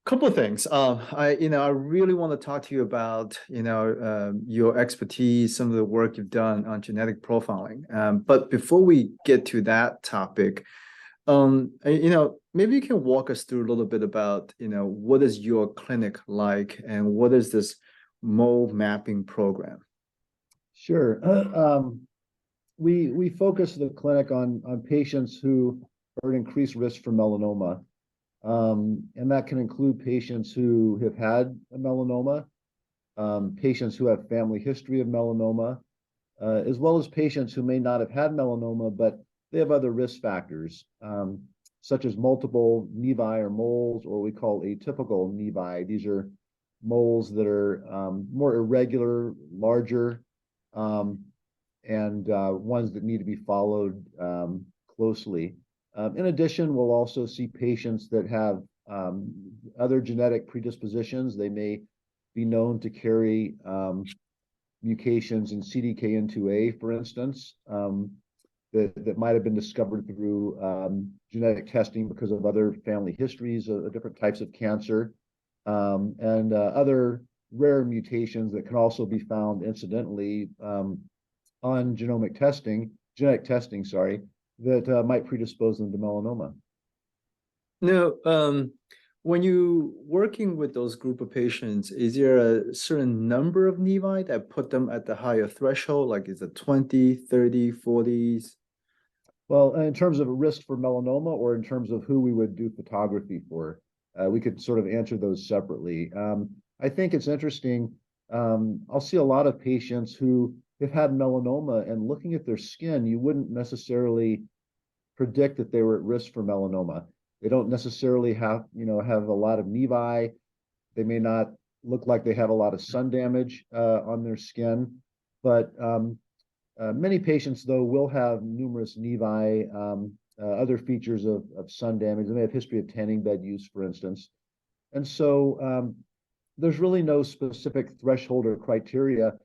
Couple of things. I really want to talk to you about, your expertise, some of the work you've done on genetic profiling. But before we get to that topic, maybe you can walk us through a little bit about, what is your clinic like and what is this mole mapping program? Sure. We focus the clinic on patients who are at increased risk for melanoma, and that can include patients who have had a melanoma, patients who have family history of melanoma, as well as patients who may not have had melanoma, but they have other risk factors, such as multiple nevi or moles, or we call atypical nevi. These are moles that are more irregular, larger, and ones that need to be followed closely. In addition, we'll also see patients that have other genetic predispositions. They may be known to carry mutations in CDKN2A, for instance, that might have been discovered through genetic testing because of other family histories of different types of cancer, and other rare mutations that can also be found incidentally on genetic testing, sorry, that might predispose them to melanoma. Now, when you working with those group of patients, is there a certain number of nevi that put them at the higher threshold? Like is it 20, 30, 40s? Well, in terms of a risk for melanoma or in terms of who we would do photography for, we could sort of answer those separately. I think it's interesting. I'll see a lot of patients who have had melanoma, and looking at their skin, you wouldn't necessarily predict that they were at risk for melanoma. They don't necessarily have a lot of nevi. They may not look like they have a lot of sun damage on their skin, but many patients, though, will have numerous nevi, other features of sun damage. They may have history of tanning bed use, for instance. And so there's really no specific threshold or criteria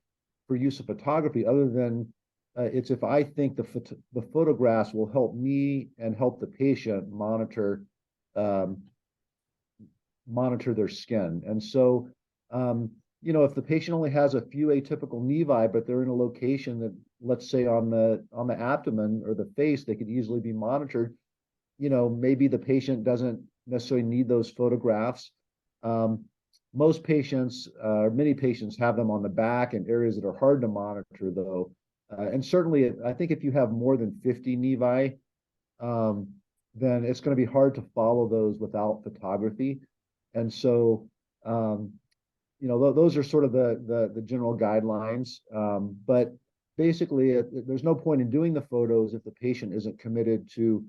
for use of photography other than it's if I think the photographs will help me and help the patient monitor their skin. And so, if the patient only has a few atypical nevi, but they're in a location that, let's say on the abdomen or the face, they could easily be monitored. Maybe the patient doesn't necessarily need those photographs. Most patients, many patients have them on the back in areas that are hard to monitor, though. And certainly, I think if you have more than 50 nevi, then it's going to be hard to follow those without photography. And so, those are sort of the general guidelines. But basically, there's no point in doing the photos if the patient isn't committed to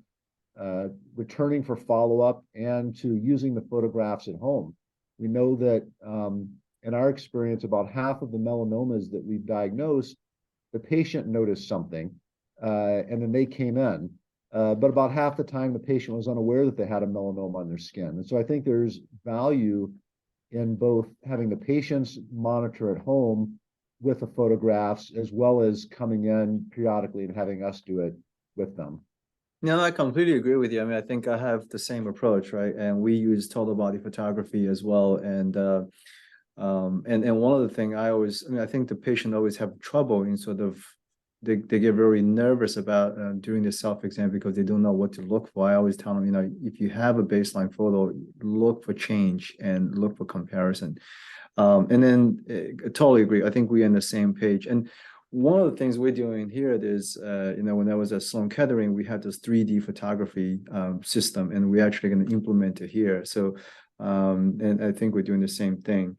returning for follow-up and to using the photographs at home. We know that in our experience, about half of the melanomas that we've diagnosed, the patient noticed something, and then they came in. But about half the time, the patient was unaware that they had a melanoma on their skin. And so I think there's value in both having the patients monitor at home with the photographs, as well as coming in periodically and having us do it with them. No, I completely agree with you. I mean, I think I have the same approach, right? And we use total body photography as well. And one of the things I think the patient always have trouble in sort of they get very nervous about doing the self-exam because they don't know what to look for. I always tell them, if you have a baseline photo, look for change and look for comparison. And then I totally agree. I think we're on the same page. And one of the things we're doing here is, when I was at Sloan Kettering, we had this 3D photography system, and we're actually going to implement it here. So, and I think we're doing the same thing.